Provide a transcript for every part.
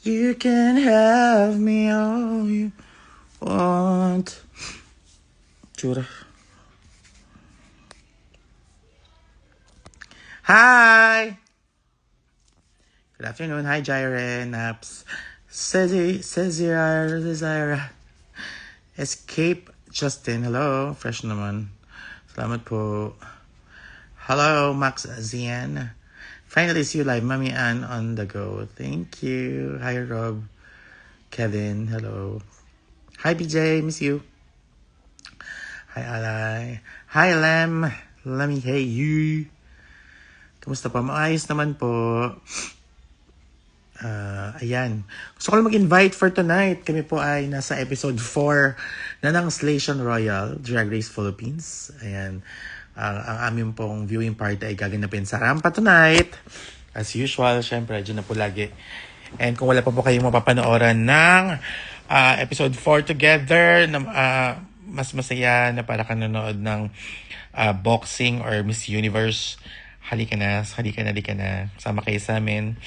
You can have me all you want. Tsura. Hi! Good afternoon. Hi, Jyren, Naps. Cesira. Escape Justin. Hello. Fresh naman. Salamat po. Hello, Max Zian. Finally see you live. Mami Ann on the go. Thank you. Hi, Rob. Kevin. Hello. Hi, BJ. Miss you. Hi, Alay. Hi, Lem. Let me hey you. Kamusta po? Maayos naman po. Ayan. Gusto ko lang mag-invite for tonight. Kami po ay nasa episode 4 na ng Slation Royal, Drag Race Philippines. Ayan. Ang aming pong viewing party ay gaganapin sa Rampa tonight. As usual, syempre, dyan na po lagi. And kung wala pa po kayong mapapanooran ng episode 4 together, na, mas masaya na para ka nanood ng boxing or Miss Universe, halika na. Sama kayo sa amin.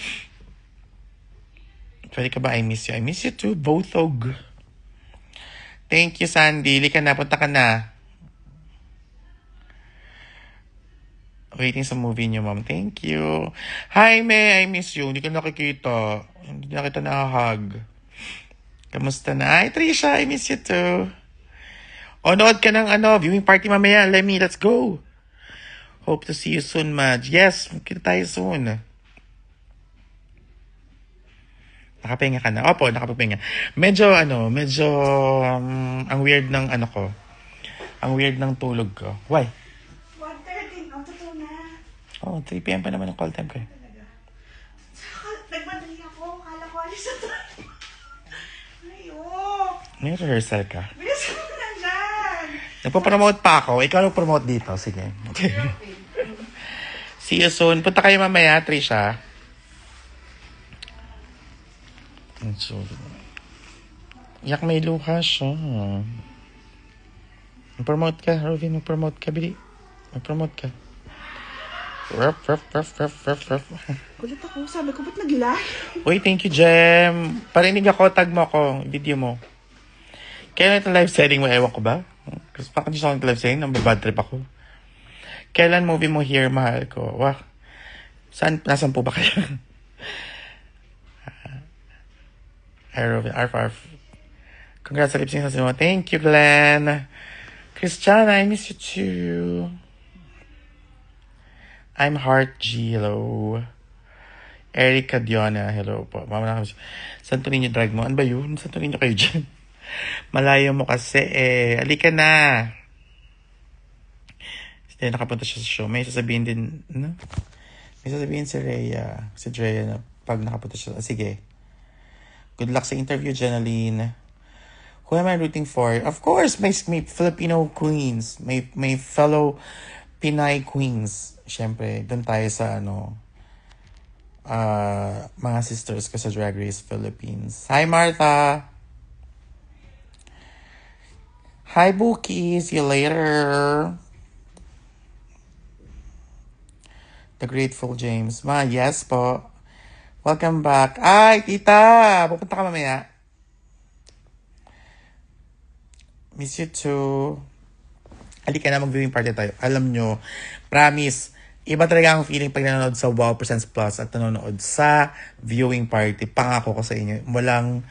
Pwede ka ba? I miss you. I miss you too, Bothog. Thank you, Sandy. Halika na, punta ka na. Waiting sa movie niyo, ma'am. Thank you. Hi, May. I miss you. Hindi ka nakikita. Hindi na kita nakahag. Kamusta na? Hi, Trisha. I miss you too. O, nood ka ng viewing party mamaya. Lemmy, let's go. Hope to see you soon, Madge. Yes, kita tayo soon. Nakapahinga ka na? Opo, nakapahinga. Medyo, ang weird ng ko. Ang weird ng tulog ko. Why? 1:13, totoo na. Oh, 3 p.m. pa naman ang call time ko. Nagmadali ako. Kala ko alis sa tayo. Ayo. May rehearsal ka. Bilis ko na dyan. Nagpo-promote pa ako. Ikaw nag-promote dito. Sige. Okay. See you soon. Punta kayo mamaya, Trisha. So, yak may luha siya. Mag-promote ka, Rovin. Mag-promote ka, Bili. Mag-promote ka. Ruff. Kulit ako. Sabi ko, ba't nag-live? Uy, thank you, Jem. Parinig ako, tag mo ako. Video mo. Kailan ito live setting mo? Ewan ko ba? Kasi pa kanina sa live setting, nambabad trip ako. Kailan movie mo here, mahal ko? Wah. Nasaan po ba kayo? Arf. Congrats sa lip sync sa mo. Thank you, Glenn. Christiana, I miss you too. I'm Heart G. Hello. Erica Diona. Hello po. Mama na kami. Santorini drag mo. Ano ba yun? Santorini kayo dyan. Malayo mo kasi eh. Alika na. Hindi nakapunta siya sa show. May sasabihin din, no? May sasabihin si Rhea. Si Drea na pag nakapunta siya. Sige. Good luck sa interview, Jenaline. Who am I rooting for? Of course, may Filipino queens. May fellow Pinay queens. Siyempre, doon tayo sa mga sisters ko sa Drag Race Philippines. Hi, Martha! Hi, Buki! See you later! The Grateful James. Yes po. Welcome back. Ay, tita! Pupunta ka mamaya. Miss you too. Halika na, mag-viewing party tayo. Alam nyo, promise, iba talaga ang feeling pag nanonood sa Wow Presents Plus at nanonood sa viewing party. Pangako ko sa inyo, walang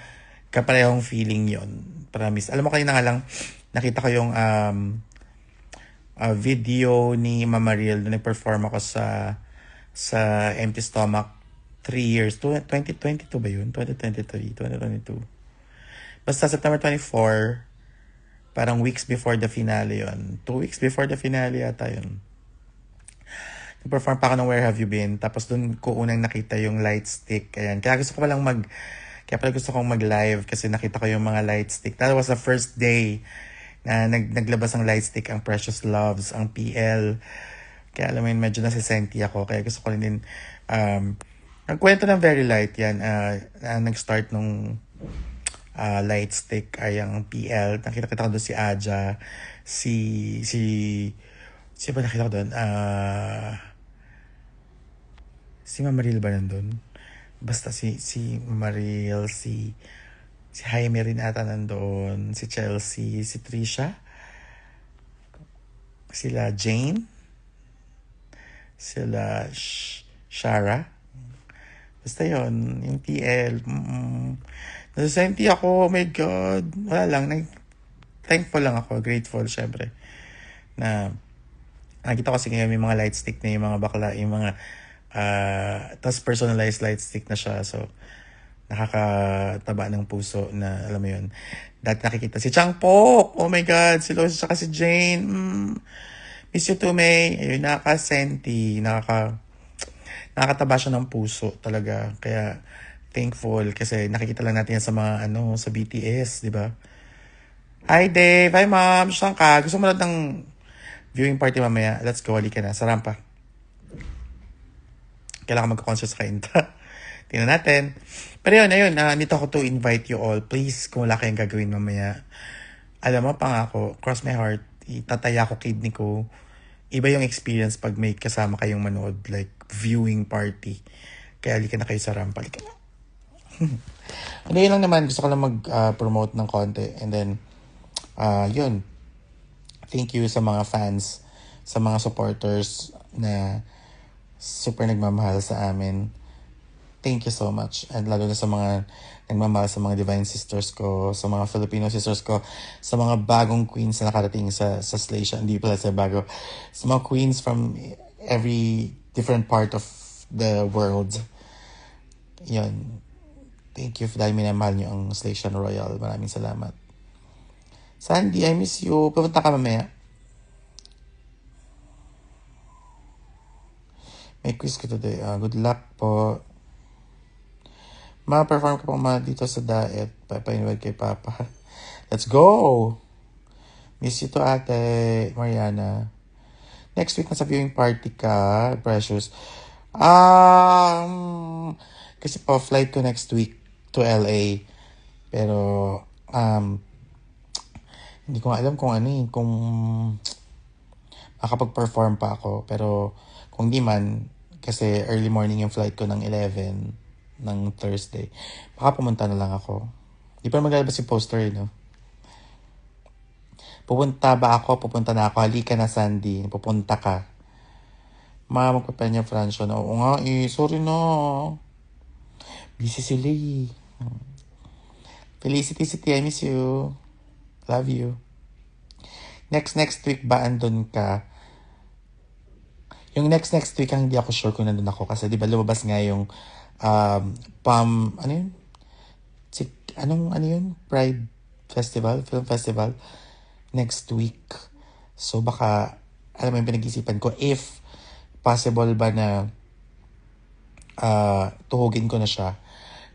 kaparehong feeling yon. Promise. Alam mo, kanina nga lang, nakita ko yung video ni Mama Riel na nag-perform ako sa Empty Stomach 3 years. 2022 ba yun? 2023, 2022. Basta September 24, parang weeks before the finale yun. 2 weeks before the finale yata yun. Nag-perform pa ako ng Where Have You Been? Tapos dun ko unang nakita yung light stick. Ayan. Kaya pala gusto kong mag-live kasi nakita ko yung mga light stick. That was the first day na naglabas ang light stick, ang Precious Loves, ang PL. Kaya alam mo yun, medyo nasisenti ako. Kaya gusto ko rin din, nagkwento ng very light yan. Nag-start nung light stick ay ang PL. Nakita ko doon si Aja, si ba nakita ko doon? Si Mama Riel ba nandun? Basta si Mariel, si Jaime rin ata nandoon, si Chelsea, si Trisha, sila Jane, sila Shara. Basta yon yung TL. Nasasenti ako, oh my God. Wala lang, thankful lang ako, grateful syempre. Na nakita ko kasi ngayon may mga light stick na yung mga bakla, yung mga tas personalized light stick na siya. So, nakakataba ng puso na, alam mo yun. Dati nakikita si Chang Pok. Oh my God. Si Lois at si Jane. Miss you too, May. Ayun, nakakataba siya ng puso talaga. Kaya, thankful kasi nakikita lang natin yan sa mga, sa BTS, di ba? Hi, Dave. Hi, Ma'am. Saan ka? Gusto mo lang ng viewing party mamaya? Let's go. Halika na. Sa rampa. Kailangan magka-concert sa Kainta. Tingnan natin. Pero yun, ayun, nandito ako to invite you all. Please, kung wala kayong gagawin mamaya, alam mo, pangako, cross my heart, itataya ko kidney ko. Iba yung experience pag may kasama kayong manood, like, viewing party. Kaya halika na kayo sa rampa. Halika na. Ano yun lang naman, gusto ko lang mag-promote ng konti. And then, yun. Thank you sa mga fans, sa mga supporters na super nagmamahal sa amin. Thank you so much. And lalo na sa mga nagmamahal sa mga Divine Sisters ko, sa mga Filipino sisters ko, sa mga bagong queens na nakarating sa Slatia. Hindi pala sa bago. Sa mga queens from every different part of the world. Yun. Thank you dahil minamahal niyo ang Slatia Royal. Maraming salamat. Sandy, I miss you. Pupunta ka mamaya. May quiz ko today. Good luck po. Ma-perform ka pa dito sa diet. Papainwag kay Papa. Let's go! Miss you to Ate Mariana. Next week, nasa viewing party ka. Precious. Kasi po, flight ko next week to LA. Pero, hindi ko alam kung kung makapag-perform pa ako. Pero, kung di man, kasi early morning yung flight ko ng 11 ng Thursday. Baka pumunta na lang ako. Di pa maglalabas yung poster, no? Pupunta ba ako? Pupunta na ako. Halika na, Sandy. Pupunta ka. Magpapanya Francio na. Oo nga sorry no. Busy sila Felicity City, I miss you. Love you. Next week ba andun ka? Yung next week ang hindi ako sure kung nandun ako kasi di ba lumabas nga yung ano yun? Ano yun? Pride Festival? Film Festival? Next week. So baka, alam mo yung pinag-isipan ko, if possible ba na tuhugin ko na siya.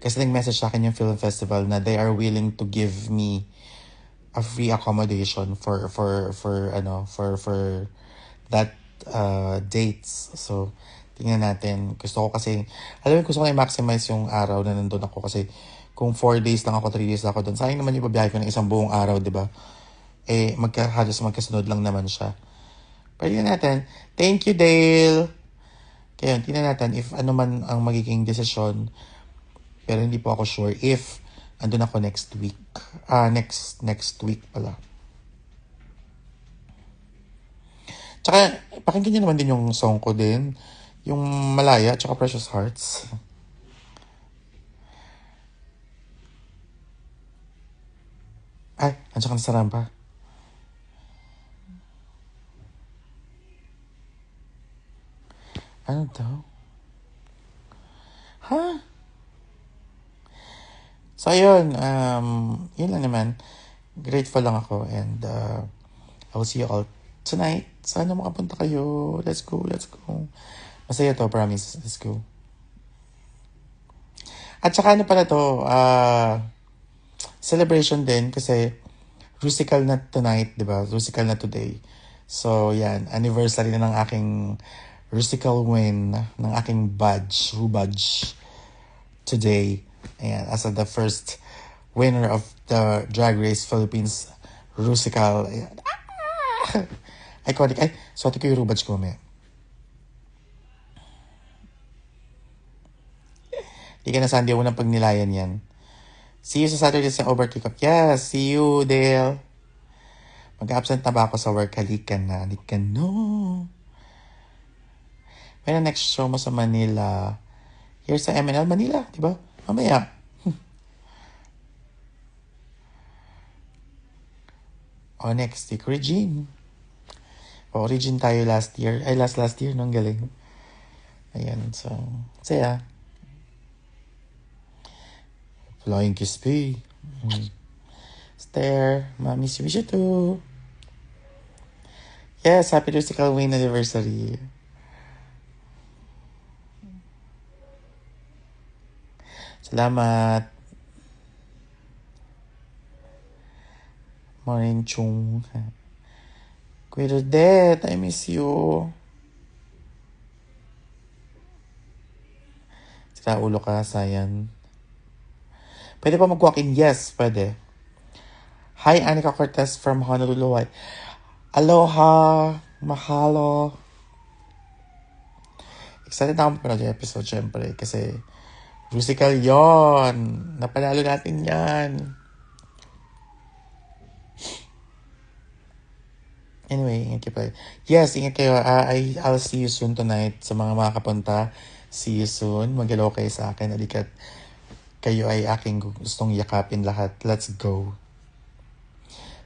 Kasi nag-message sa akin yung film festival na they are willing to give me a free accommodation for that dates. So, tingnan natin. Gusto ko gusto ko i-maximize yung araw na nandun ako kasi kung 4 days lang ako, 3 days lang ako doon, sayang naman yung babiyahe ko ng isang buong araw, di ba? Halos magkasunod lang naman siya. Pero yun natin. Thank you, Dale! Kaya tingnan natin if ano man ang magiging desisyon. Pero hindi po ako sure if andun ako next week. Next week pala. Tsaka, pakinggan nyo naman din yung song ko din. Yung Malaya, tsaka Precious Hearts. Ay, nandiyan ka na sa rampa. Ano daw? So, yun. Yun lang naman. Grateful lang ako. And I will see you all tonight. Sana makapunta kayo. Let's go. Masaya to, promise. Let's go. At saka pala to, celebration din kasi rusical na tonight, di ba? Rusical na today. So, yan. Anniversary na ng aking rusical win, ng aking badge, today. Ayan, as the first winner of the Drag Race Philippines Rusical. Ayan. Iconic. Suwati ko yung rubadge ko mamaya. Hindi ka na Sunday, unang pagnilayan yan. See you sa Saturday sa Overtick. Yes, see you, Dale. Mag-absent na ba ako sa work? Halika na. Halika, no. May na next show mo sa Manila. Here sa MNL Manila, di ba? Mamaya. O, next week, Regine. O, Regine tayo last year. Ay, last year, no? Ang galing. Ayan, so, saya. Flying Kiss P. Stare. Miss you too. Yes, happy Musical Wayne anniversary. Salamat. Morning, Chung. Kuya Rodette, I miss you. Sira ulo ka, sayang. Pwede pa mag-walk-in? Yes, pwede. Hi, Anika Cortez from Honolulu, Hawaii. Aloha, mahalo. Excited na ako mapanood yung episode, syempre, kasi musical yon. Napanalo natin yan. Anyway, ingat kayo pa. Yes, ingat kayo. I'll see you soon tonight. Sa mga makakapunta, see you soon. Mag-hello kayo sa akin. Alikat kayo ay aking gustong yakapin lahat. Let's go.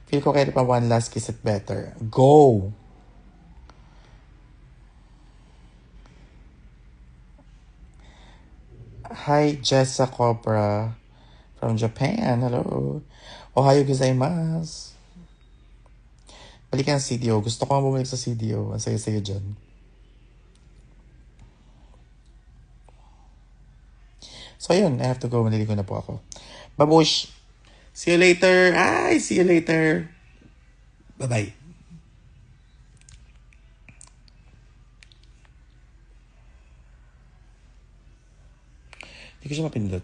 Feel ko kayo pa one last kiss it better. Go! Hi, Jessa Cobra from Japan. Hello. Ohayo gozaimasu. Balikan ang CDO. Gusto ko nga bumalik sa CDO. Ang saya-saya dyan. So, yun. I have to go. Maliligo na po ako. Babush! See you later. Ay, see you later. Bye-bye. Hindi ko siya mapindot.